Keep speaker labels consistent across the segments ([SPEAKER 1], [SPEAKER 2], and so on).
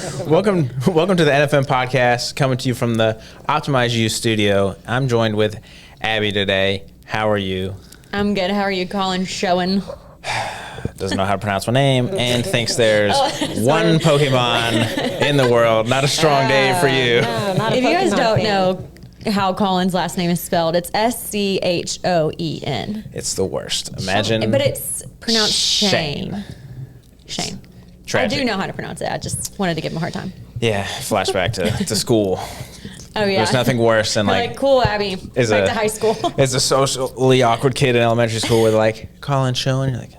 [SPEAKER 1] Welcome to the NFM Podcast, coming to you from the OptimizeU studio. I'm joined with Abby today. How are you?
[SPEAKER 2] I'm good. How are you, Collin? Schoen.
[SPEAKER 1] Doesn't know how to pronounce my name and thinks there's one Pokemon in the world. Not a strong day for you.
[SPEAKER 3] No, not a
[SPEAKER 2] If you guys
[SPEAKER 3] Pokemon
[SPEAKER 2] don't
[SPEAKER 3] fan.
[SPEAKER 2] know how Collin's last name is spelled, it's Schoen.
[SPEAKER 1] It's the worst. Imagine.
[SPEAKER 2] But it's pronounced Shane. Shane.
[SPEAKER 1] Tragic.
[SPEAKER 2] I do know how to pronounce it. I just wanted to give him a hard time.
[SPEAKER 1] Yeah, flashback to school.
[SPEAKER 2] Oh, yeah.
[SPEAKER 1] There's nothing worse than
[SPEAKER 2] Like, cool, Abby. Back to high school.
[SPEAKER 1] As a socially awkward kid in elementary school with like Collin Schoen, you're like,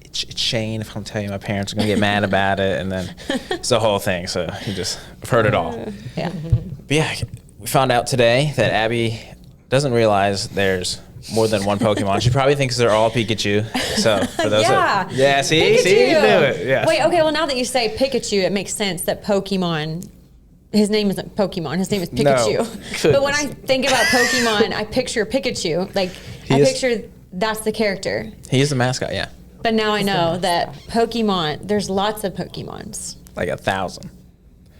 [SPEAKER 1] it's Shane. If I'm telling you, my parents are gonna get mad about it, and then it's the whole thing. So I've heard it all.
[SPEAKER 2] Yeah.
[SPEAKER 1] But yeah, we found out today that Abby doesn't realize there's more than one Pokemon. She probably thinks they're all Pikachu. So for those see,
[SPEAKER 2] Pikachu.
[SPEAKER 1] you do it. Yeah.
[SPEAKER 2] Wait, okay, well, now that you say Pikachu, it makes sense that Pokemon, his name isn't Pokemon, his name is Pikachu.
[SPEAKER 1] No.
[SPEAKER 2] But when I think about Pokemon, I picture Pikachu. Like, picture that's the character.
[SPEAKER 1] He is the mascot, yeah.
[SPEAKER 2] But now I know that Pokemon, there's lots of Pokemons.
[SPEAKER 1] Like 1,000.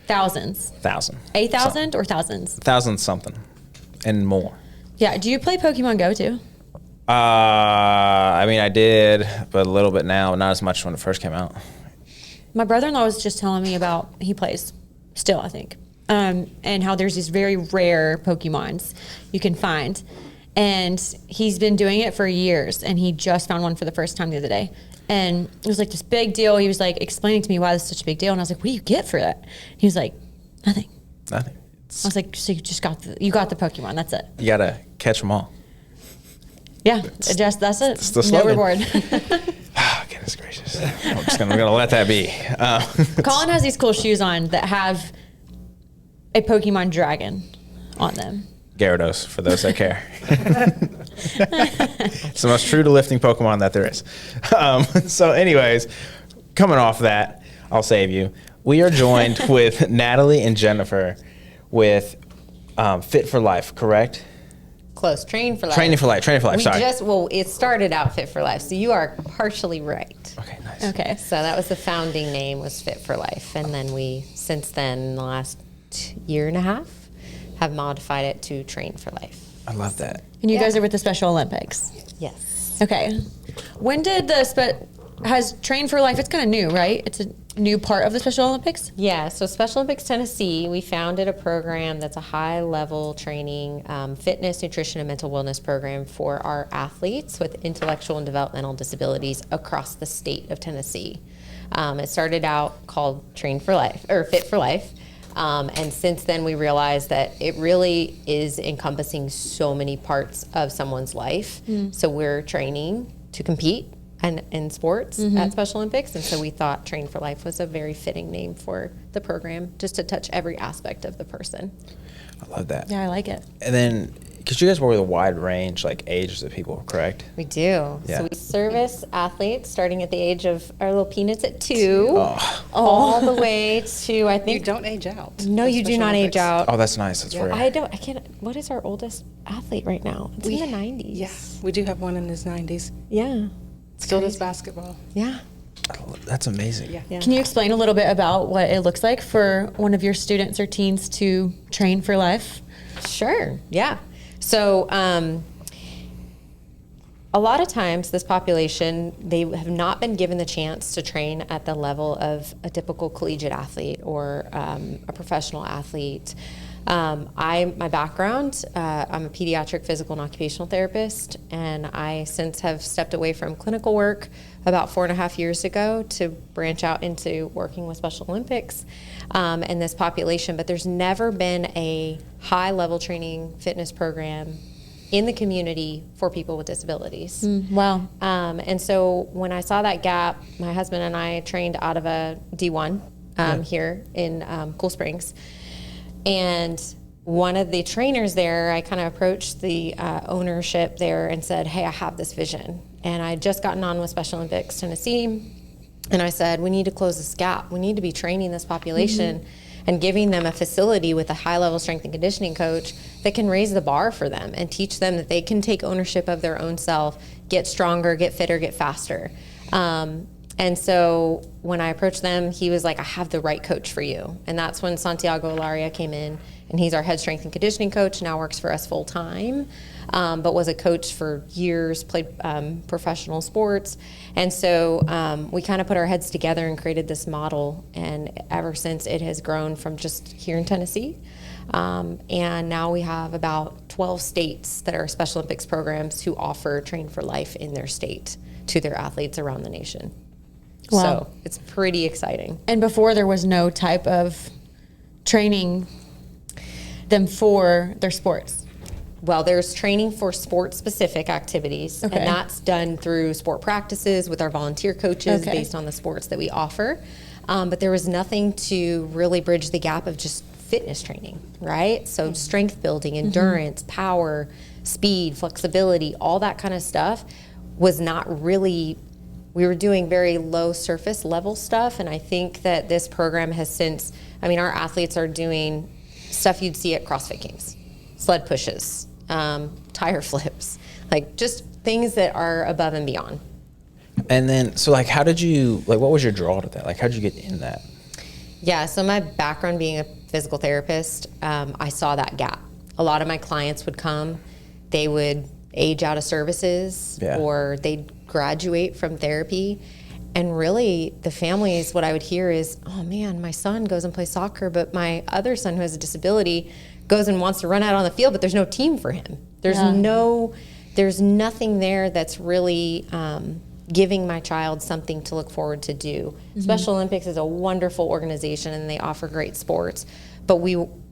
[SPEAKER 2] Thousands.
[SPEAKER 1] 1,000.
[SPEAKER 2] 8,000 or thousands?
[SPEAKER 1] 1,000 something and more.
[SPEAKER 2] Yeah. Do you play Pokemon Go too?
[SPEAKER 1] I mean, I did, but a little bit now, not as much when it first came out.
[SPEAKER 2] My brother-in-law was just telling me about, he plays still, I think, and how there's these very rare Pokemons you can find. And he's been doing it for years, and he just found one for the first time the other day. And it was like this big deal. He was like explaining to me why this is such a big deal. And I was like, what do you get for that? He was like, nothing.
[SPEAKER 1] Nothing.
[SPEAKER 2] I was like, so you just got the Pokemon. That's it.
[SPEAKER 1] You gotta catch them all.
[SPEAKER 2] Yeah, that's it.
[SPEAKER 1] It's the
[SPEAKER 2] No
[SPEAKER 1] slogan.
[SPEAKER 2] reward.
[SPEAKER 1] Oh, goodness gracious. I'm just gonna let that be.
[SPEAKER 2] Collin has these cool shoes on that have a Pokemon dragon on them.
[SPEAKER 1] Gyarados, for those that care. It's the most true to lifting Pokemon that there is. So anyways, coming off that, I'll save you. We are joined with Natalee and Jennifer with Fit for Life, correct?
[SPEAKER 3] Close. Train for Life.
[SPEAKER 1] Training for Life, sorry.
[SPEAKER 3] It started out Fit for Life, so you are partially right.
[SPEAKER 1] Okay, nice.
[SPEAKER 2] Okay.
[SPEAKER 3] So that was the founding name, was Fit for Life. And then since then, in the last year and a half, have modified it to Train for Life.
[SPEAKER 1] I love that.
[SPEAKER 2] And you guys are with the Special Olympics.
[SPEAKER 3] Yes.
[SPEAKER 2] Okay. When did has Train for Life, it's kind of new, right? It's a new part of the Special Olympics?
[SPEAKER 3] Yeah, so Special Olympics Tennessee, we founded a program that's a high-level training, fitness, nutrition, and mental wellness program for our athletes with intellectual and developmental disabilities across the state of Tennessee. It started out called Train for Life, or Fit for Life. And since then, we realized that it really is encompassing so many parts of someone's life. So we're training to compete in sports at Special Olympics. And so we thought Train for Life was a very fitting name for the program, just to touch every aspect of the person.
[SPEAKER 1] I love that.
[SPEAKER 2] Yeah, I like it.
[SPEAKER 1] And then, because you guys work with a wide range, like ages of people, correct?
[SPEAKER 3] We do.
[SPEAKER 1] Yeah.
[SPEAKER 3] So we service athletes starting at the age of our little peanuts at 2, all the way to, I think.
[SPEAKER 4] You don't age out.
[SPEAKER 3] No, you do not age out.
[SPEAKER 1] Oh, that's nice. That's rare.
[SPEAKER 3] I can't, what is our oldest athlete right now? It's in the 90s.
[SPEAKER 4] Yes, we do have one in his 90s.
[SPEAKER 3] Yeah.
[SPEAKER 4] Still does basketball.
[SPEAKER 3] Yeah.
[SPEAKER 1] That's amazing.
[SPEAKER 4] Yeah.
[SPEAKER 2] Can you explain a little bit about what it looks like for one of your students or teens to train for life?
[SPEAKER 3] Sure. Yeah. So, a lot of times this population, they have not been given the chance to train at the level of a typical collegiate athlete or a professional athlete. My background, I'm a pediatric physical and occupational therapist, and I since have stepped away from clinical work about 4.5 years ago to branch out into working with Special Olympics and this population. But there's never been a high-level training fitness program in the community for people with disabilities.
[SPEAKER 2] Wow.
[SPEAKER 3] And so when I saw that gap, my husband and I trained out of a D1 here in Cool Springs. And one of the trainers there, I kind of approached the ownership there and said, hey, I have this vision. And I had just gotten on with Special Olympics Tennessee. And I said, we need to close this gap. We need to be training this population and giving them a facility with a high-level strength and conditioning coach that can raise the bar for them and teach them that they can take ownership of their own self, get stronger, get fitter, get faster. And so when I approached them, he was like, I have the right coach for you. And that's when Santiago Ilaria came in, and he's our head strength and conditioning coach, now works for us full time, but was a coach for years, played professional sports. And so we kind of put our heads together and created this model. And ever since, it has grown from just here in Tennessee. And now we have about 12 states that are Special Olympics programs who offer Train4Life in their state to their athletes around the nation.
[SPEAKER 2] Wow.
[SPEAKER 3] So it's pretty exciting.
[SPEAKER 2] And before, there was no type of training them for their sports.
[SPEAKER 3] Well, there's training for sport-specific activities,
[SPEAKER 2] Okay.
[SPEAKER 3] and that's done through sport practices with our volunteer coaches
[SPEAKER 2] Okay.
[SPEAKER 3] based on the sports that we offer. But there was nothing to really bridge the gap of just fitness training, right? So strength building, endurance, power, speed, flexibility, all that kind of stuff was not really. We were doing very low surface level stuff, and I think that this program has since, our athletes are doing stuff you'd see at CrossFit Games, sled pushes, tire flips, like just things that are above and beyond.
[SPEAKER 1] And then, so like, what was your draw to that? Like, how did you get in that?
[SPEAKER 3] Yeah, so my background being a physical therapist, I saw that gap. A lot of my clients would come, they would age out of services,
[SPEAKER 1] Yeah.
[SPEAKER 3] or they'd graduate from therapy. And really, the families, what I would hear is, oh man, my son goes and plays soccer, but my other son who has a disability goes and wants to run out on the field, but there's no team for him. There's nothing there that's really giving my child something to look forward to do. Special Olympics is a wonderful organization, and they offer great sports, but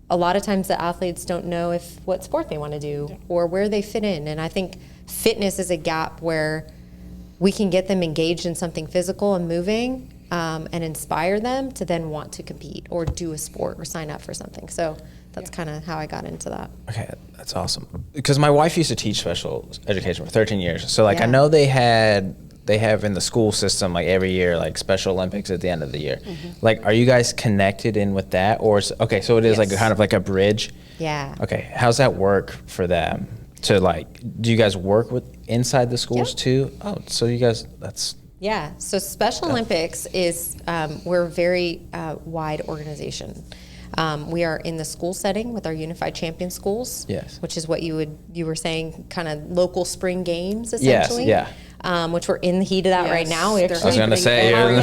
[SPEAKER 3] a lot of times the athletes don't know what sport they want to do or where they fit in. And I think fitness is a gap where we can get them engaged in something physical and moving, and inspire them to then want to compete or do a sport or sign up for something. So that's kind of how I got into that.
[SPEAKER 1] Okay, that's awesome. Because my wife used to teach special education for 13 years. So like, I
[SPEAKER 3] Yeah.
[SPEAKER 1] know they have in the school system, like every year, like Special Olympics at the end of the year. Like, are you guys connected in with that? Or, okay, so it is like
[SPEAKER 3] Yes.
[SPEAKER 1] kind of like a bridge.
[SPEAKER 3] Yeah.
[SPEAKER 1] Okay, how's that work for them? To like, do you guys work with inside the schools
[SPEAKER 3] Yep.
[SPEAKER 1] too? Oh, so you guys, that's,
[SPEAKER 3] Yeah, so Special Olympics is, we're a very wide organization. We are in the school setting with our Unified Champion Schools.
[SPEAKER 1] Yes.
[SPEAKER 3] Which is what you were saying, kind of local spring games, essentially.
[SPEAKER 1] yeah.
[SPEAKER 3] Which we're in the heat of that right
[SPEAKER 4] Yes,
[SPEAKER 3] now.
[SPEAKER 4] they're
[SPEAKER 1] I was gonna say,
[SPEAKER 3] How
[SPEAKER 1] you're in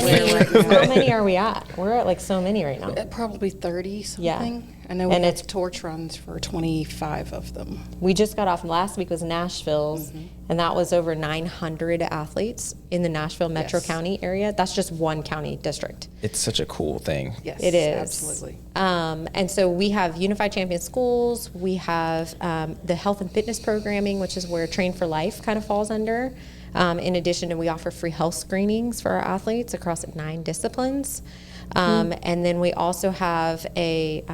[SPEAKER 1] the
[SPEAKER 3] many are we at? We're at like so many right now.
[SPEAKER 4] Probably 30 something.
[SPEAKER 3] Yeah.
[SPEAKER 4] I know we
[SPEAKER 3] And
[SPEAKER 4] have
[SPEAKER 3] it's-
[SPEAKER 4] torch runs for 25 of them.
[SPEAKER 3] We just got off, last week was Nashville's, and that was over 900 athletes in the Nashville Metro
[SPEAKER 4] Yes.
[SPEAKER 3] County area. That's just one county district.
[SPEAKER 1] it's such a cool thing.
[SPEAKER 4] Yes,
[SPEAKER 3] It is.
[SPEAKER 4] absolutely.
[SPEAKER 3] And so we have Unified Champion Schools. We have the health and fitness programming, which is where Train4Life kind of falls under. In addition, we offer free health screenings for our athletes across 9 disciplines. And then we also have a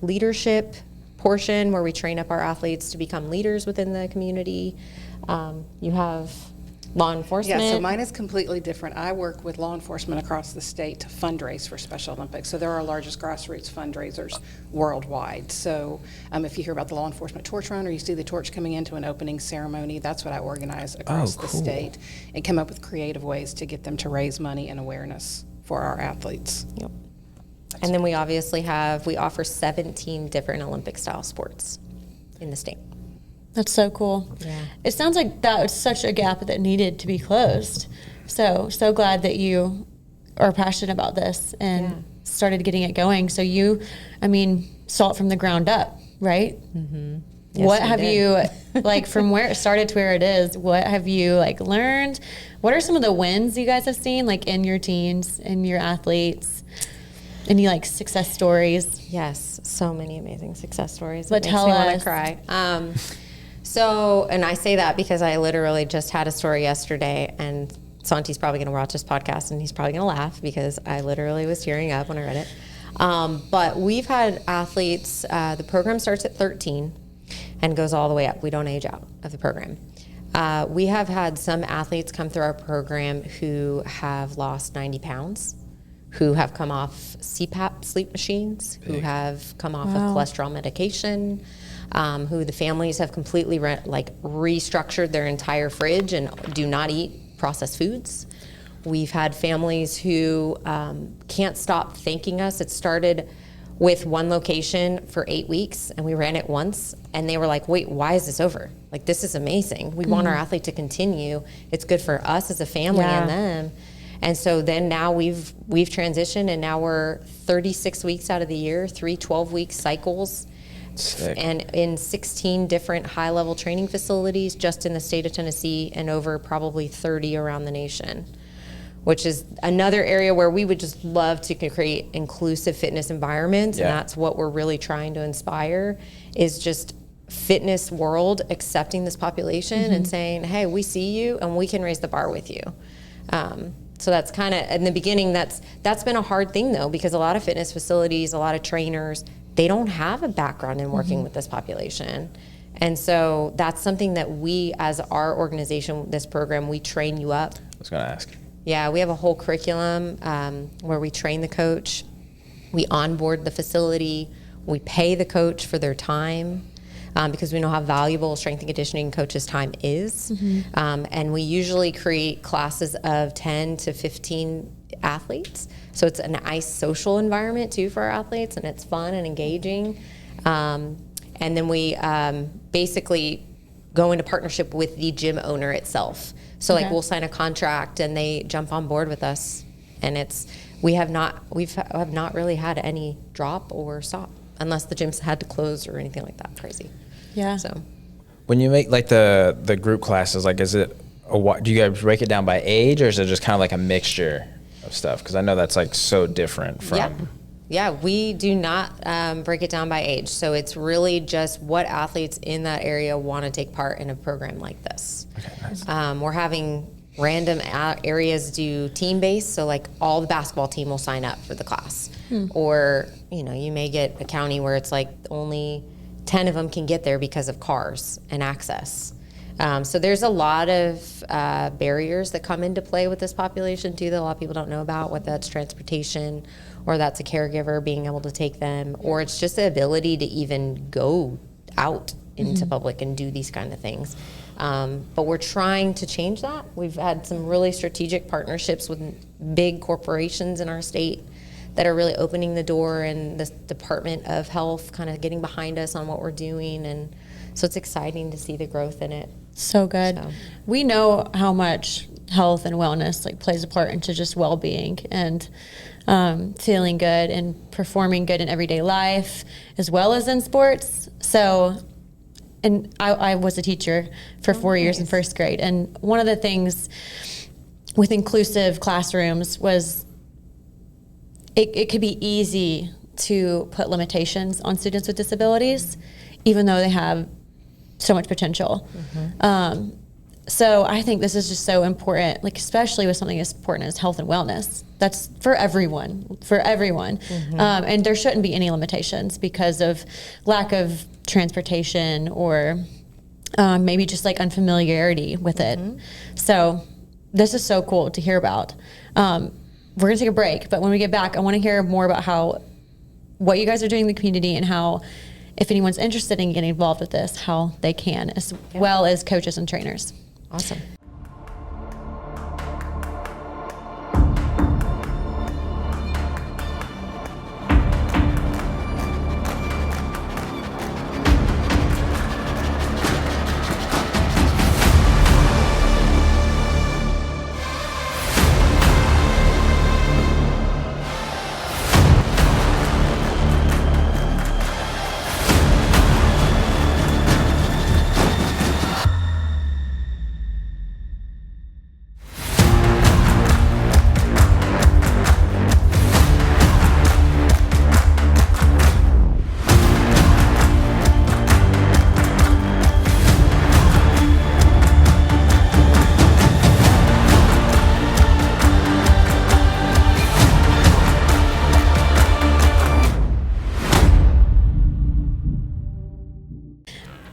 [SPEAKER 3] leadership portion where we train up our athletes to become leaders within the community. You have law enforcement.
[SPEAKER 4] Yeah, so mine is completely different. I work with law enforcement across the state to fundraise for Special Olympics. So they're our largest grassroots fundraisers worldwide. So if you hear about the law enforcement torch run, or you see the torch coming into an opening ceremony, that's what I organize across the
[SPEAKER 1] cool.
[SPEAKER 4] state, and come up with creative ways to get them to raise money and awareness for our athletes.
[SPEAKER 3] Yep. And then we offer 17 different Olympic style sports in the state.
[SPEAKER 2] That's so cool.
[SPEAKER 3] Yeah.
[SPEAKER 2] It sounds like that was such a gap that needed to be closed. So glad that you are passionate about this and started getting it going. So you, saw it from the ground up, right? Mm-hmm.
[SPEAKER 3] Yes,
[SPEAKER 2] What
[SPEAKER 3] we
[SPEAKER 2] have
[SPEAKER 3] did.
[SPEAKER 2] you, from where it started to where it is, what have you learned? What are some of the wins you guys have seen in your teams, in your athletes? Any success stories?
[SPEAKER 3] Yes, so many amazing success stories.
[SPEAKER 2] But
[SPEAKER 3] It
[SPEAKER 2] tell
[SPEAKER 3] makes me want
[SPEAKER 2] us.
[SPEAKER 3] to cry. And I say that because I literally just had a story yesterday, and Santi's probably going to watch this podcast, and he's probably going to laugh because I literally was tearing up when I read it. But we've had athletes, the program starts at 13 and goes all the way up. We don't age out of the program. We have had some athletes come through our program who have lost 90 pounds, who have come off CPAP sleep machines, who have come off of cholesterol medication, who the families have completely restructured their entire fridge and do not eat processed foods. We've had families who can't stop thanking us. It started with one location for 8 weeks, and we ran it once, and they were like, wait, why is this over? Like, this is amazing. We want our athlete to continue. It's good for us as a family and them. And so then now we've transitioned, and now we're 36 weeks out of the year, 3 12-week cycles.
[SPEAKER 1] Sick.
[SPEAKER 3] And in 16 different high-level training facilities just in the state of Tennessee, and over probably 30 around the nation, which is another area where we would just love to create inclusive fitness environments.
[SPEAKER 1] Yeah.
[SPEAKER 3] And that's what we're really trying to inspire, is just fitness world accepting this population and saying, hey, we see you and we can raise the bar with you. So that's kind of, in the beginning, that's been a hard thing though, because a lot of fitness facilities, a lot of trainers, they don't have a background in working with this population. And so that's something that we, as our organization, this program, we train you up.
[SPEAKER 1] I was going to ask.
[SPEAKER 3] Yeah, we have a whole curriculum where we train the coach, we onboard the facility, we pay the coach for their time, because we know how valuable strength and conditioning coaches' time is. And we usually create classes of 10 to 15 athletes. So it's a nice social environment too for our athletes, and it's fun and engaging. And then we basically go into partnership with the gym owner itself. So like we'll sign a contract and they jump on board with us, and we have not really had any drop or stop, unless the gyms had to close or anything like that crazy.
[SPEAKER 2] Yeah.
[SPEAKER 3] So
[SPEAKER 1] When you make like the group classes, like do you guys break it down by age, or is it just kind of like a mixture of stuff? Because I know that's like so different from.
[SPEAKER 3] Yeah, we do not break it down by age. So it's really just what athletes in that area want to take part in a program like this.
[SPEAKER 1] Okay, nice.
[SPEAKER 3] We're having random areas do team-based. So like all the basketball team will sign up for the class. Or, you may get a county where it's like only 10 of them can get there because of cars and access. So there's a lot of barriers that come into play with this population too that a lot of people don't know about, whether that's transportation or that's a caregiver being able to take them, or it's just the ability to even go out into public and do these kind of things. But we're trying to change that. We've had some really strategic partnerships with big corporations in our state that are really opening the door, and the Department of Health kind of getting behind us on what we're doing. And so it's exciting to see the growth in it.
[SPEAKER 2] So good.
[SPEAKER 3] So.
[SPEAKER 2] We know how much health and wellness plays a part into just well-being and feeling good and performing good in everyday life as well as in sports. So, and I was a teacher for 4 years in first grade. And one of the things with inclusive classrooms was it could be easy to put limitations on students with disabilities, even though they have so much potential. So I think this is just so important, especially with something as important as health and wellness. That's for everyone. And there shouldn't be any limitations because of lack of transportation or maybe just unfamiliarity with it. So this is so cool to hear about. We're gonna take a break, but when we get back, I wanna hear more about what you guys are doing in the community and how, if anyone's interested in getting involved with this, how they can, as well as coaches and trainers.
[SPEAKER 3] Awesome.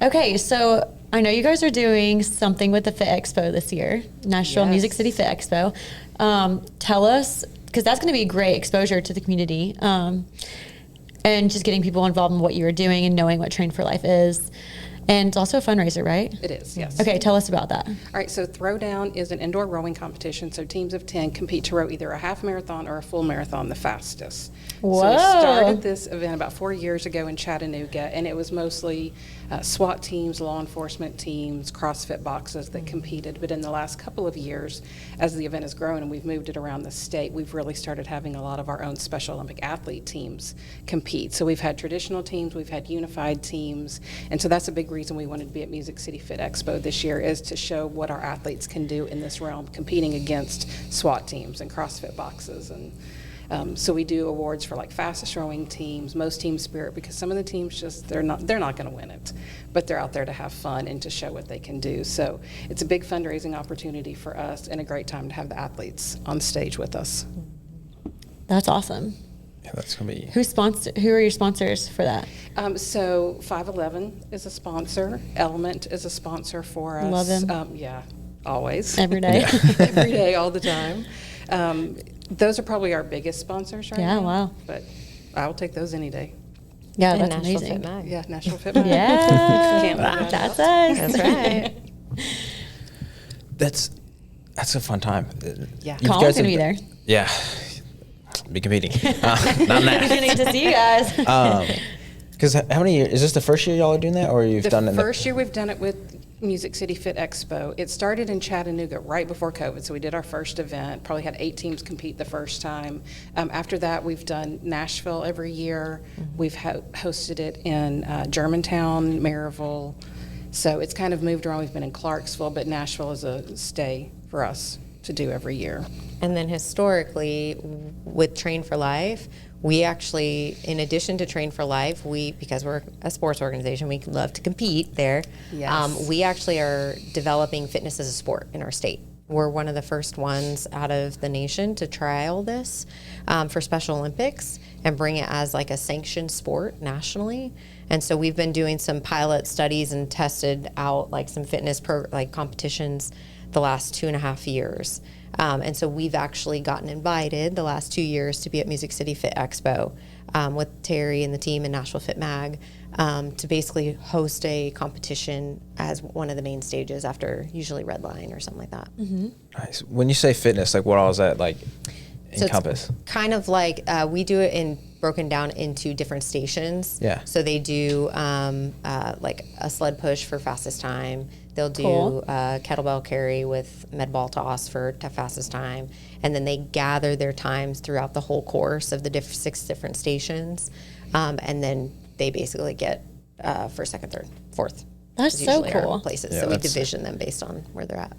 [SPEAKER 2] Okay, so I know you guys are doing something with the Fit Expo this year, Nashville Music City Fit Expo. Tell us, because that's going to be great exposure to the community, and just getting people involved in what you're doing and knowing what Train4Life is. And it's also a fundraiser, right?
[SPEAKER 4] It is, yes.
[SPEAKER 2] Okay, tell us about that.
[SPEAKER 4] All right, so Throwdown is an indoor rowing competition. So teams of 10 compete to row either a half marathon or a full marathon, the fastest.
[SPEAKER 2] Whoa.
[SPEAKER 4] So we started this event about 4 years ago in Chattanooga, and it was mostly SWAT teams, law enforcement teams, CrossFit boxes that competed. But in the last couple of years, as the event has grown and we've moved it around the state, we've really started having a lot of our own Special Olympic athlete teams compete. So we've had traditional teams, we've had unified teams, and so that's a big reason we wanted to be at Music City Fit Expo this year, is to show what our athletes can do in this realm, competing against SWAT teams and CrossFit boxes. And so we do awards for like fastest rowing teams, most team spirit, because some of the teams just, they're not going to win it, but they're out there to have fun and to show what they can do. So it's a big fundraising opportunity for us and a great time to have the athletes on stage with us.
[SPEAKER 2] That's awesome.
[SPEAKER 1] Yeah, that's gonna be.
[SPEAKER 2] Who are your sponsors for that?
[SPEAKER 4] So 511 is a sponsor. Element is a sponsor for us.
[SPEAKER 2] Love them.
[SPEAKER 4] Yeah, always.
[SPEAKER 2] Every day.
[SPEAKER 4] Every day, all the time. Those are probably our biggest sponsors right now.
[SPEAKER 2] Yeah, wow.
[SPEAKER 4] But I'll take those any day.
[SPEAKER 2] Yeah,
[SPEAKER 3] And
[SPEAKER 2] that's
[SPEAKER 3] National
[SPEAKER 2] amazing.
[SPEAKER 3] Fit Mag.
[SPEAKER 4] Yeah, National Fit Mag.
[SPEAKER 2] Yeah,
[SPEAKER 4] Can't leave that
[SPEAKER 2] that's
[SPEAKER 4] out.
[SPEAKER 2] us.
[SPEAKER 3] That's right.
[SPEAKER 1] That's a fun time.
[SPEAKER 4] Yeah.
[SPEAKER 1] You
[SPEAKER 2] Collin's
[SPEAKER 1] guys
[SPEAKER 2] gonna
[SPEAKER 1] have-
[SPEAKER 2] be there.
[SPEAKER 1] Yeah, be competing. Not
[SPEAKER 2] We're
[SPEAKER 1] that.
[SPEAKER 2] gonna get to see you guys.
[SPEAKER 1] Because how many years is this the first year y'all are doing that, or you've
[SPEAKER 4] The
[SPEAKER 1] done it?
[SPEAKER 4] first year we've done it with Music City Fit Expo. It started in Chattanooga right before COVID, so we did our first event, probably had 8 teams compete the first time. After that, we've done Nashville every year. We've hosted it in Germantown, Maryville. So it's kind of moved around. We've been in Clarksville, but Nashville is a stay for us to do every year.
[SPEAKER 3] And then historically, with Train4Life, we actually, in addition to Train4Life, because we're a sports organization, we love to compete there.
[SPEAKER 4] Yes.
[SPEAKER 3] We actually are developing fitness as a sport in our state. We're one of the first ones out of the nation to trial this for Special Olympics and bring it as like a sanctioned sport nationally. And so we've been doing some pilot studies and tested out like some fitness competitions the last 2.5 years. And so we've actually gotten invited the last 2 years to be at Music City Fit Expo with Terry and the team in Nashville Fit Mag to basically host a competition as one of the main stages after usually Red Line or something like that.
[SPEAKER 1] Nice. When you say fitness, like what all is that like
[SPEAKER 3] So
[SPEAKER 1] encompass?
[SPEAKER 3] it's kind of like we do it broken down into different stations.
[SPEAKER 1] Yeah.
[SPEAKER 3] So they do like a sled push for fastest time. They'll do
[SPEAKER 2] Cool.
[SPEAKER 3] Kettlebell carry with med ball toss for fastest time. And then they gather their times throughout the whole course of the 6 different stations. And then they basically get first, second, third, fourth.
[SPEAKER 2] That's
[SPEAKER 3] is
[SPEAKER 2] so
[SPEAKER 3] usually our
[SPEAKER 2] cool.
[SPEAKER 3] places.
[SPEAKER 1] Yeah,
[SPEAKER 3] So we
[SPEAKER 1] that's-
[SPEAKER 3] division them based on where they're at.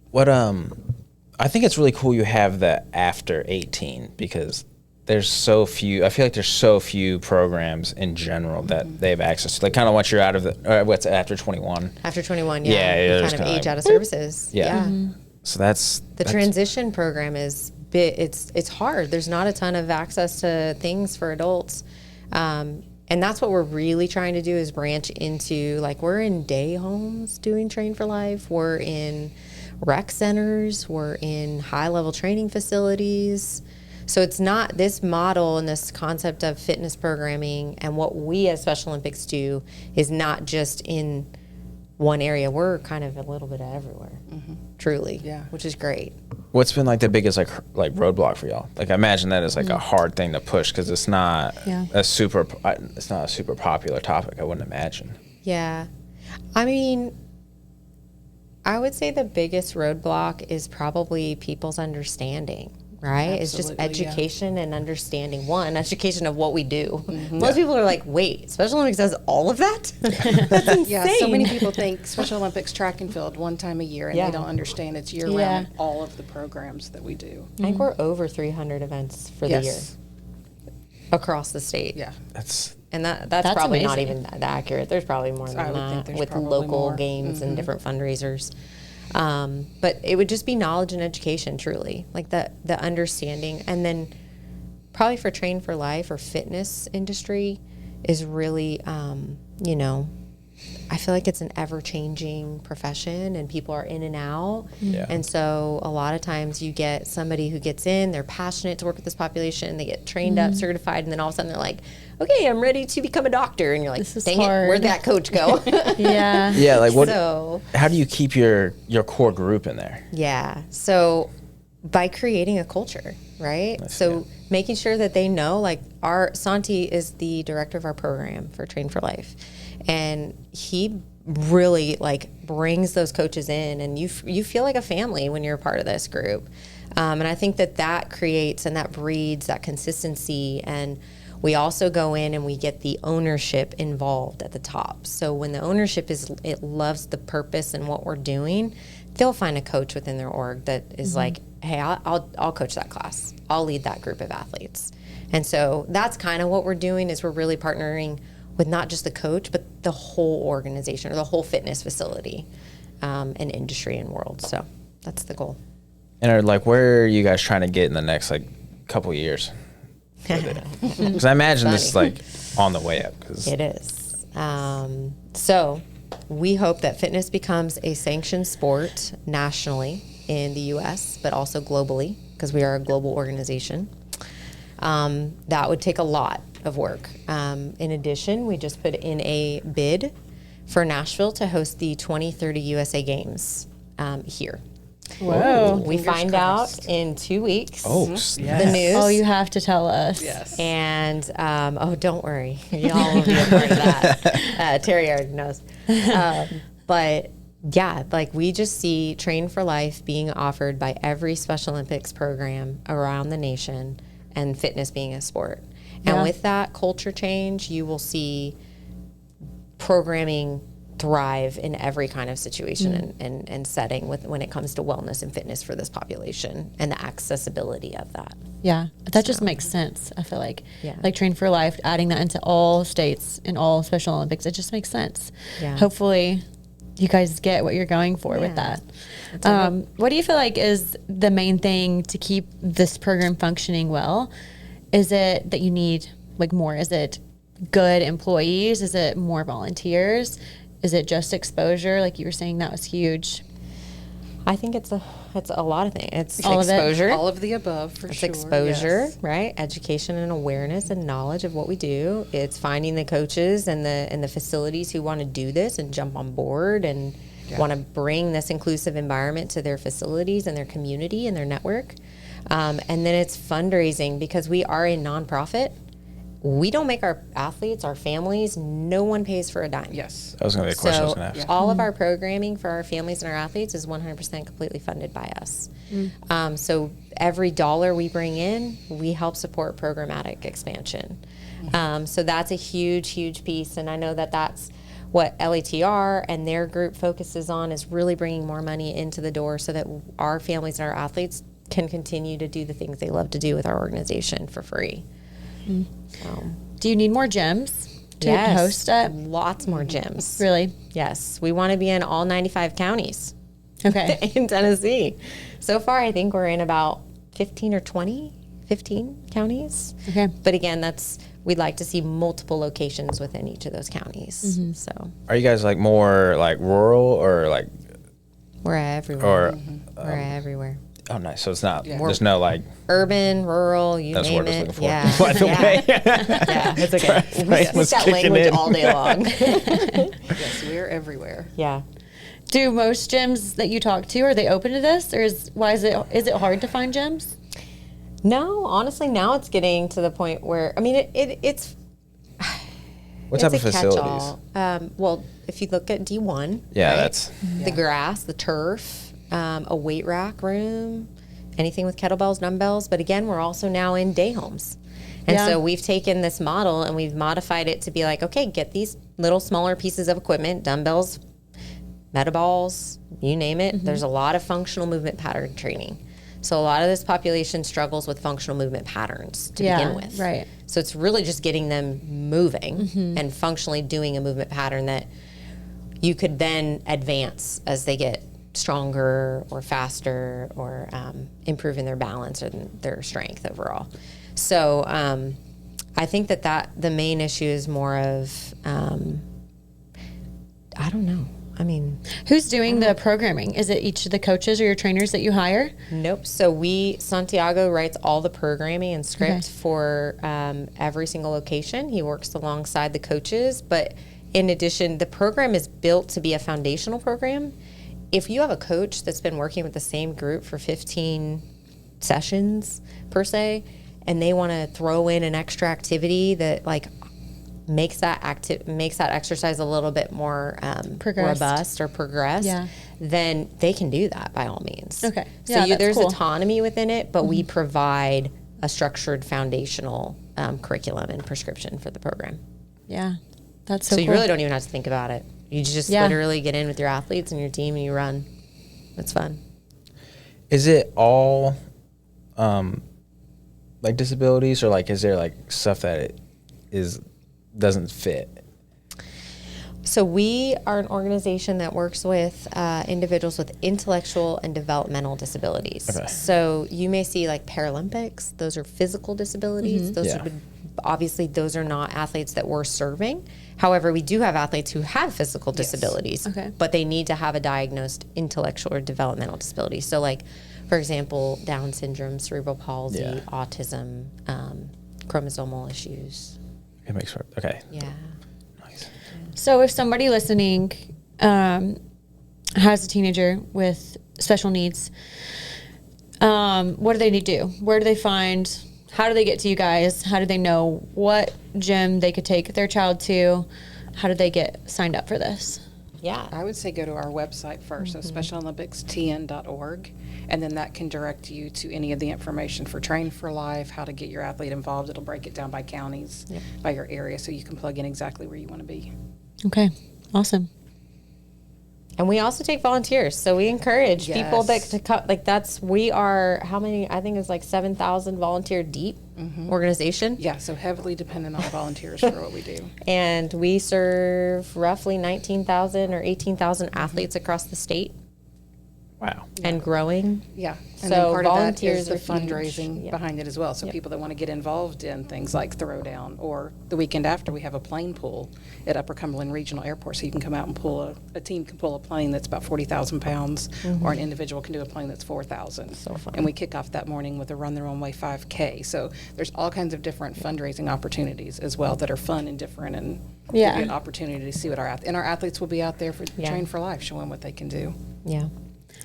[SPEAKER 1] What I think it's really cool you have the after 18 because there's so few. I feel like there's so few programs in general that they have access to. Like kind of once you're out of what's after 21.
[SPEAKER 3] After 21,
[SPEAKER 1] Yeah,
[SPEAKER 3] yeah,
[SPEAKER 1] yeah,
[SPEAKER 3] you
[SPEAKER 1] there's
[SPEAKER 3] kind of
[SPEAKER 1] kinda
[SPEAKER 3] age
[SPEAKER 1] like-
[SPEAKER 3] out of services.
[SPEAKER 1] Yeah.
[SPEAKER 3] Yeah.
[SPEAKER 1] So that's
[SPEAKER 3] The transition program is it's hard. There's not a ton of access to things for adults. And that's what we're really trying to do is branch into, like, we're in day homes doing Train4Life. We're in rec centers. We're in high-level training facilities. So it's not this model and this concept of fitness programming and what we as Special Olympics do is not just in one area. We're kind of a little bit everywhere, truly,
[SPEAKER 4] Yeah.
[SPEAKER 3] which is great.
[SPEAKER 1] What's been like the biggest like roadblock for y'all? Like I imagine that is like a hard thing to push because it's not
[SPEAKER 2] Yeah.
[SPEAKER 1] a super popular topic. I wouldn't imagine.
[SPEAKER 3] Yeah. I mean, I would say the biggest roadblock is probably people's understanding, right? It's just
[SPEAKER 4] Absolutely, yeah.
[SPEAKER 3] education and understanding. One, education of what we do. Most people are like, wait, Special Olympics does all of that? That's insane.
[SPEAKER 4] Yeah, so many people think Special Olympics track and field one time a year, and
[SPEAKER 3] Yeah.
[SPEAKER 4] they don't understand it's year-round
[SPEAKER 2] Yeah.
[SPEAKER 4] all of the programs that we do.
[SPEAKER 3] I think we're over 300 events for the year
[SPEAKER 4] Yes.
[SPEAKER 3] across the state.
[SPEAKER 4] Yeah.
[SPEAKER 1] That's
[SPEAKER 3] And that's
[SPEAKER 2] That's
[SPEAKER 3] probably not
[SPEAKER 2] amazing.
[SPEAKER 3] even that accurate. There's probably more
[SPEAKER 4] I
[SPEAKER 3] than
[SPEAKER 4] would think
[SPEAKER 3] that
[SPEAKER 4] there's
[SPEAKER 3] with
[SPEAKER 4] probably
[SPEAKER 3] local
[SPEAKER 4] more.
[SPEAKER 3] games and different fundraisers. But it would just be knowledge and education, truly, like the understanding. And then probably for Train4Life or fitness industry is really, I feel like it's an ever-changing profession and people are in and out.
[SPEAKER 1] Yeah.
[SPEAKER 3] And so a lot of times you get somebody who gets in, they're passionate to work with this population, they get trained up, certified, and then all of a sudden they're like, okay, I'm ready to become a doctor. And you're like,
[SPEAKER 2] This is
[SPEAKER 3] dang
[SPEAKER 2] hard.
[SPEAKER 3] it, where'd that coach go?
[SPEAKER 2] Yeah.
[SPEAKER 1] Yeah, like what?
[SPEAKER 3] So,
[SPEAKER 1] How do you keep your core group in there?
[SPEAKER 3] yeah. So by creating a culture, right? So making sure that they know, like our Santi is the director of our program for Train4Life. And he really like brings those coaches in, and you feel like a family when you're a part of this group. And I think that creates and that breeds that consistency. And we also go in and we get the ownership involved at the top. So when the ownership it loves the purpose and what we're doing, they'll find a coach within their org that is like, hey, I'll coach that class. I'll lead that group of athletes. And so that's kind of what we're doing, is we're really partnering with not just the coach, but the whole organization or the whole fitness facility and industry and world. So that's the goal.
[SPEAKER 1] And like, where are you guys trying to get in the next like couple years? Because I imagine this is like on the way up.
[SPEAKER 3] It is. So we hope that fitness becomes a sanctioned sport nationally in the U.S., but also globally, because we are a global organization. That would take a lot of work. In addition, we just put in a bid for Nashville to host the 2030 USA Games here.
[SPEAKER 2] Whoa.
[SPEAKER 3] We find out in 2 weeks.
[SPEAKER 1] Oh,
[SPEAKER 3] The news.
[SPEAKER 2] Oh, you have to tell us.
[SPEAKER 4] Yes.
[SPEAKER 3] And, don't worry. Y'all will be a part of that. Terry already knows. But yeah, like we just see Train4Life being offered by every Special Olympics program around the nation, and fitness being a sport. And
[SPEAKER 2] Yeah.
[SPEAKER 3] with that culture change, you will see programming thrive in every kind of situation and setting when it comes to wellness and fitness for this population and the accessibility of that.
[SPEAKER 2] Yeah, that just makes sense. I feel like,
[SPEAKER 3] Yeah.
[SPEAKER 2] like Train4Life, adding that into all states and all Special Olympics, it just makes sense.
[SPEAKER 3] Yeah.
[SPEAKER 2] Hopefully, you guys get what you're going for with
[SPEAKER 3] Yeah.
[SPEAKER 2] that. What do you feel like is the main thing to keep this program functioning well? Is it that you need like more? Is it good employees? Is it more volunteers? Is it just exposure? Like you were saying, that was huge.
[SPEAKER 3] I think it's a lot of things. It's
[SPEAKER 2] All of it?
[SPEAKER 3] exposure.
[SPEAKER 4] All of the above, for
[SPEAKER 3] It's
[SPEAKER 4] sure.
[SPEAKER 3] exposure,
[SPEAKER 4] yes.
[SPEAKER 3] right? Education and awareness and knowledge of what we do. It's finding the coaches and the facilities who want to do this and jump on board and want to bring this inclusive environment to their facilities and their community and their network. And then it's fundraising, because we are a nonprofit. We don't make our athletes, our families, no one pays for a dime.
[SPEAKER 4] Yes.
[SPEAKER 1] That was going to be a question I was
[SPEAKER 3] So
[SPEAKER 1] going to ask.
[SPEAKER 3] all of our programming for our families and our athletes is 100% completely funded by us. So every dollar we bring in, we help support programmatic expansion. So that's a huge, huge piece. And I know that that's what LATR and their group focuses on, is really bringing more money into the door so that our families and our athletes can continue to do the things they love to do with our organization for free. So,
[SPEAKER 2] Do you need more gyms to
[SPEAKER 3] yes,
[SPEAKER 2] host it?
[SPEAKER 3] lots more gyms.
[SPEAKER 2] Really?
[SPEAKER 3] Yes, we want to be in all 95 counties
[SPEAKER 2] Okay.
[SPEAKER 3] in Tennessee. So far, I think we're in about 15 counties.
[SPEAKER 2] Okay.
[SPEAKER 3] But again, we'd like to see multiple locations within each of those counties. So
[SPEAKER 1] Are you guys like more like rural or like,
[SPEAKER 3] we're everywhere.
[SPEAKER 1] or,
[SPEAKER 3] We're everywhere.
[SPEAKER 1] oh, nice. So it's not,
[SPEAKER 4] Yeah.
[SPEAKER 1] there's no like,
[SPEAKER 3] Urban, rural, you
[SPEAKER 1] that's the
[SPEAKER 3] name
[SPEAKER 1] word I was
[SPEAKER 3] it.
[SPEAKER 1] looking for.
[SPEAKER 3] Yeah.
[SPEAKER 1] By the
[SPEAKER 3] yeah.
[SPEAKER 1] way.
[SPEAKER 3] Yeah, it's okay.
[SPEAKER 1] Brain
[SPEAKER 3] We
[SPEAKER 1] was
[SPEAKER 3] speak that
[SPEAKER 1] kicking
[SPEAKER 3] language
[SPEAKER 1] in.
[SPEAKER 3] all day long.
[SPEAKER 4] Yes, we're everywhere.
[SPEAKER 3] Yeah.
[SPEAKER 2] Do most gyms that you talk to, are they open to this, or is it hard to find gyms?
[SPEAKER 3] No, honestly, now it's getting to the point where, I mean, it's
[SPEAKER 1] What type of
[SPEAKER 3] it's a
[SPEAKER 1] facilities?
[SPEAKER 3] catch-all. Well, if you look at D1,
[SPEAKER 1] Yeah,
[SPEAKER 3] right?
[SPEAKER 1] that's,
[SPEAKER 3] The grass, the turf, a weight rack room, anything with kettlebells, dumbbells. But again, we're also now in day homes. And
[SPEAKER 2] Yeah.
[SPEAKER 3] so we've taken this model and we've modified it to be like, okay, get these little smaller pieces of equipment, dumbbells, metaballs, you name it. There's a lot of functional movement pattern training. So a lot of this population struggles with functional movement patterns to begin with.
[SPEAKER 2] Right.
[SPEAKER 3] So it's really just getting them moving and functionally doing a movement pattern that you could then advance as they get stronger or faster or improving their balance or their strength overall. So I think that the main issue is more of I don't know. I mean,
[SPEAKER 2] Who's doing the programming? Is it each of the coaches or your trainers that you hire?
[SPEAKER 3] nope. So Santiago writes all the programming and script
[SPEAKER 2] Okay.
[SPEAKER 3] for every single location. He works alongside the coaches, but in addition, the program is built to be a foundational program. If you have a coach that's been working with the same group for 15 sessions per se, and they want to throw in an extra activity that like makes that exercise a little bit more
[SPEAKER 2] Progressed.
[SPEAKER 3] robust or progressed,
[SPEAKER 2] Yeah.
[SPEAKER 3] then they can do that by all means.
[SPEAKER 2] Okay.
[SPEAKER 3] So
[SPEAKER 2] Yeah, that's
[SPEAKER 3] there's
[SPEAKER 2] cool.
[SPEAKER 3] autonomy within it, but we provide a structured foundational curriculum and prescription for the program.
[SPEAKER 2] Yeah. That's so
[SPEAKER 3] So
[SPEAKER 2] cool.
[SPEAKER 3] you really don't even have to think about it. You just
[SPEAKER 2] Yeah.
[SPEAKER 3] literally get in with your athletes and your team and you run. It's fun.
[SPEAKER 1] Is it all like disabilities, or like is there like stuff that it doesn't fit?
[SPEAKER 3] So we are an organization that works with individuals with intellectual and developmental disabilities.
[SPEAKER 1] Okay.
[SPEAKER 3] So you may see like Paralympics; those are physical disabilities. Those
[SPEAKER 1] Yeah.
[SPEAKER 3] are obviously those are not athletes that we're serving. However, we do have athletes who have physical disabilities,
[SPEAKER 2] Okay.
[SPEAKER 3] but they need to have a diagnosed intellectual or developmental disability. So, like for example, Down syndrome, cerebral palsy,
[SPEAKER 1] Yeah.
[SPEAKER 3] autism, chromosomal issues.
[SPEAKER 1] It makes sense. Okay.
[SPEAKER 3] Yeah.
[SPEAKER 1] Nice.
[SPEAKER 2] So if somebody listening has a teenager with special needs, what do they need to do? Where do they find? How do they get to you guys? How do they know what gym they could take their child to? How do they get signed up for this?
[SPEAKER 3] Yeah.
[SPEAKER 4] I would say go to our website first, so specialolympicstn.org, and then that can direct you to any of the information for Train4Life, how to get your athlete involved. It'll break it down by counties, by your area, so you can plug in exactly where you want to be.
[SPEAKER 2] Okay, awesome.
[SPEAKER 3] And we also take volunteers. So we encourage people that
[SPEAKER 4] Yes.
[SPEAKER 3] to come. Like we are, how many, I think it's like 7,000 volunteer deep organization.
[SPEAKER 4] Yeah, so heavily dependent on volunteers for what we do.
[SPEAKER 3] And we serve roughly 19,000 or 18,000 athletes across the state
[SPEAKER 1] Wow.
[SPEAKER 3] and growing.
[SPEAKER 4] Yeah,
[SPEAKER 3] So
[SPEAKER 4] and then part of that
[SPEAKER 3] volunteers
[SPEAKER 4] is the
[SPEAKER 3] are huge.
[SPEAKER 4] fundraising
[SPEAKER 3] Yeah.
[SPEAKER 4] behind it as well. So people that want to get involved in things like Throwdown, or the weekend after, we have a plane pool at Upper Cumberland Regional Airport, so you can come out and pull a team can pull a plane that's about 40,000 pounds, or an individual can do a plane that's 4,000.
[SPEAKER 3] So fun.
[SPEAKER 4] And we kick off that morning with a Run Their Own Way 5K. So there's all kinds of different fundraising opportunities as well that are fun and different, and give
[SPEAKER 2] Yeah.
[SPEAKER 4] you an opportunity to see what our athletes will be out there for
[SPEAKER 3] Yeah.
[SPEAKER 4] Train4Life, showing what they can do.
[SPEAKER 3] Yeah.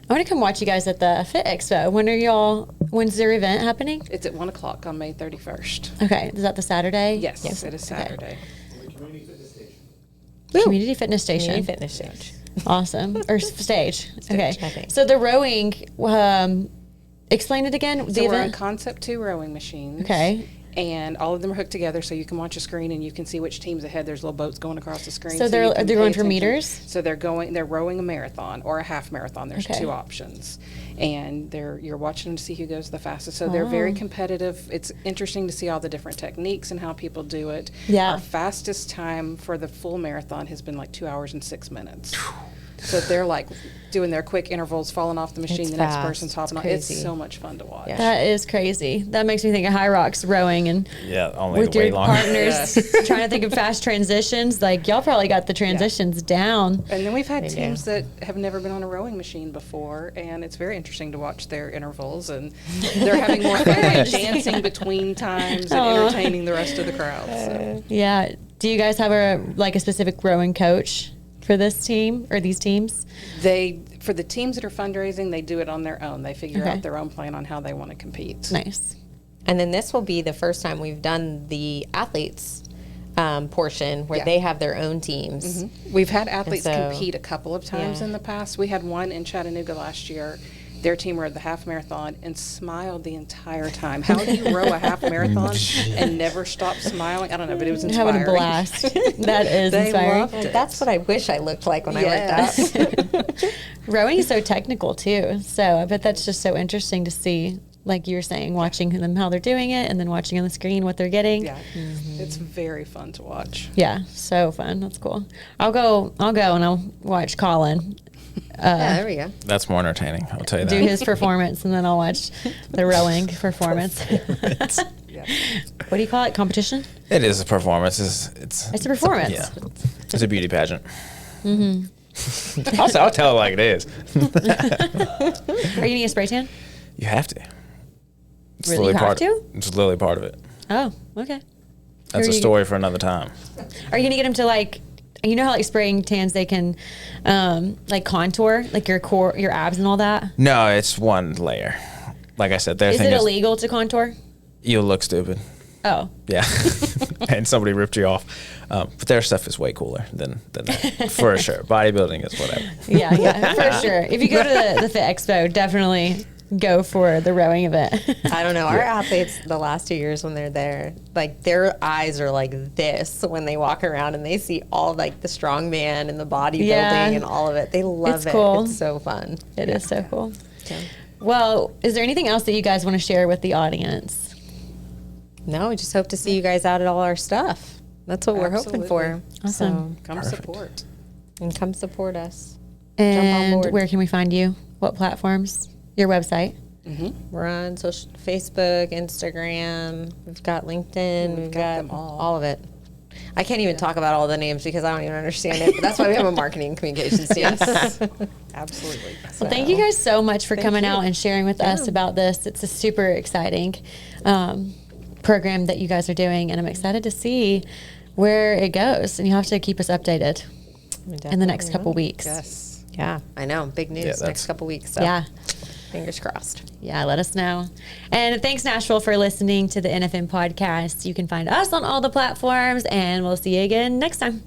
[SPEAKER 2] I want to come watch you guys at the Fit Expo. When's their event happening?
[SPEAKER 4] It's at 1 o'clock on May 31st.
[SPEAKER 2] Okay, is that the Saturday?
[SPEAKER 4] Yes, it is Saturday.
[SPEAKER 2] Community Fitness Station.
[SPEAKER 3] Community fitness stage.
[SPEAKER 2] Awesome. Or stage. Okay.
[SPEAKER 3] I think.
[SPEAKER 2] So the rowing, explain it again.
[SPEAKER 4] So we're on Concept 2 rowing machines.
[SPEAKER 2] Okay.
[SPEAKER 4] And all of them are hooked together, so you can watch a screen and you can see which team's ahead. There's little boats going across the screen.
[SPEAKER 2] So
[SPEAKER 4] you
[SPEAKER 2] they're
[SPEAKER 4] can
[SPEAKER 2] going
[SPEAKER 4] pay
[SPEAKER 2] for
[SPEAKER 4] attention.
[SPEAKER 2] meters?
[SPEAKER 4] So they're rowing a marathon or a half marathon. There's
[SPEAKER 2] Okay.
[SPEAKER 4] 2 options. And you're watching them to see who goes the fastest. So they're very competitive. It's interesting to see all the different techniques and how people do it.
[SPEAKER 2] Yeah.
[SPEAKER 4] Our fastest time for the full marathon has been like 2 hours and 6 minutes. So they're like doing their quick intervals, falling off the machine,
[SPEAKER 3] It's
[SPEAKER 4] the next
[SPEAKER 3] fast.
[SPEAKER 4] person's hopping
[SPEAKER 3] It's
[SPEAKER 4] on. It's
[SPEAKER 3] crazy.
[SPEAKER 4] so much fun to watch.
[SPEAKER 3] Yeah.
[SPEAKER 2] That is crazy. That makes me think of High Rocks rowing and
[SPEAKER 1] Yeah, only
[SPEAKER 2] with
[SPEAKER 1] way
[SPEAKER 2] your
[SPEAKER 1] longer.
[SPEAKER 2] partners trying to think of fast transitions. Like y'all probably got the transitions down.
[SPEAKER 4] And then we've had
[SPEAKER 3] They do.
[SPEAKER 4] teams that have never been on a rowing machine before, and it's very interesting to watch their intervals, and they're having more fun like dancing between times and entertaining the rest of the crowd. So.
[SPEAKER 2] Yeah. Do you guys have a specific rowing coach for this team or these teams?
[SPEAKER 4] For the teams that are fundraising, they do it on their own. They figure
[SPEAKER 2] Okay.
[SPEAKER 4] out their own plan on how they want to compete.
[SPEAKER 2] Nice.
[SPEAKER 3] And then this will be the first time we've done the athletes portion where
[SPEAKER 4] Yeah.
[SPEAKER 3] they have their own teams.
[SPEAKER 4] We've had athletes
[SPEAKER 3] so-
[SPEAKER 4] compete a couple of times
[SPEAKER 3] Yeah.
[SPEAKER 4] in the past. We had one in Chattanooga last year. Their team rowed the half marathon and smiled the entire time. How do you row a half marathon and never stop smiling? I don't know, but it was inspiring.
[SPEAKER 2] Having a blast. That is
[SPEAKER 4] They
[SPEAKER 2] inspiring.
[SPEAKER 4] loved it.
[SPEAKER 3] That's what I wish I looked like when
[SPEAKER 4] Yes.
[SPEAKER 3] I worked out.
[SPEAKER 2] Rowing is so technical too. So I bet that's just so interesting to see, like you were saying, watching them how they're doing it and then watching on the screen what they're getting.
[SPEAKER 4] Yeah, it's very fun to watch.
[SPEAKER 2] Yeah, so fun. That's cool. I'll go and I'll watch Collin
[SPEAKER 3] Yeah, there we go.
[SPEAKER 1] That's more entertaining. I'll tell you
[SPEAKER 2] do
[SPEAKER 1] that.
[SPEAKER 2] his performance and then I'll watch the rowing performance.
[SPEAKER 4] Yeah.
[SPEAKER 2] What do you call it? Competition?
[SPEAKER 1] It is a performance. It's
[SPEAKER 2] It's a performance.
[SPEAKER 1] Yeah, it's a beauty pageant.
[SPEAKER 2] Mm-hmm.
[SPEAKER 1] I'll tell it like it is.
[SPEAKER 2] Are you going to get a spray tan?
[SPEAKER 1] You have to. It's
[SPEAKER 2] Really, you have
[SPEAKER 1] part.
[SPEAKER 2] to?
[SPEAKER 1] It's literally part of it.
[SPEAKER 2] Oh, okay.
[SPEAKER 1] That's
[SPEAKER 2] Are
[SPEAKER 1] a
[SPEAKER 2] you-
[SPEAKER 1] story for another time.
[SPEAKER 2] Are you going to get them to like, you know how like spraying tans, they can like contour, like your core, your abs and all that?
[SPEAKER 1] No, it's one layer. Like I said, their
[SPEAKER 2] Is
[SPEAKER 1] thing
[SPEAKER 2] it
[SPEAKER 1] is
[SPEAKER 2] illegal to contour?
[SPEAKER 1] you'll look stupid.
[SPEAKER 2] Oh.
[SPEAKER 1] Yeah, and somebody ripped you off. But their stuff is way cooler than that, for sure. Bodybuilding is whatever.
[SPEAKER 2] Yeah, for sure. If you go to the Fit Expo, definitely go for the rowing event.
[SPEAKER 3] I don't know. Our athletes, the last 2 years when they're there, like their eyes are like this when they walk around and they see all like the strongman and the bodybuilding
[SPEAKER 2] Yeah.
[SPEAKER 3] and all of it. They love
[SPEAKER 2] It's
[SPEAKER 3] it.
[SPEAKER 2] cool.
[SPEAKER 3] It's so fun.
[SPEAKER 2] It is so cool.
[SPEAKER 3] So,
[SPEAKER 2] Well, is there anything else that you guys want to share with the audience?
[SPEAKER 3] no, we just hope to see you guys out at all our stuff. That's what we're hoping for.
[SPEAKER 2] Awesome.
[SPEAKER 4] Come support.
[SPEAKER 3] So, and come support us.
[SPEAKER 2] And
[SPEAKER 3] board.
[SPEAKER 2] where can we find you? What platforms? Your website?
[SPEAKER 3] We're on social, Facebook, Instagram. We've got LinkedIn. We've got
[SPEAKER 4] them all.
[SPEAKER 3] all of it. I can't even talk about all the names because I don't even understand it. But that's why we have a marketing communications team.
[SPEAKER 4] Absolutely.
[SPEAKER 2] Well, thank you guys so much for coming out and sharing with us about this. It's a super exciting program that you guys are doing, and I'm excited to see where it goes. And you have to keep us updated in the next couple weeks.
[SPEAKER 4] Yes.
[SPEAKER 3] Yeah, I know. Big news
[SPEAKER 1] that's-
[SPEAKER 3] next couple weeks. So
[SPEAKER 2] Yeah.
[SPEAKER 3] fingers crossed.
[SPEAKER 2] Yeah, let us know. And thanks, Nashville, for listening to the NFM podcast. You can find us on all the platforms, and we'll see you again next time.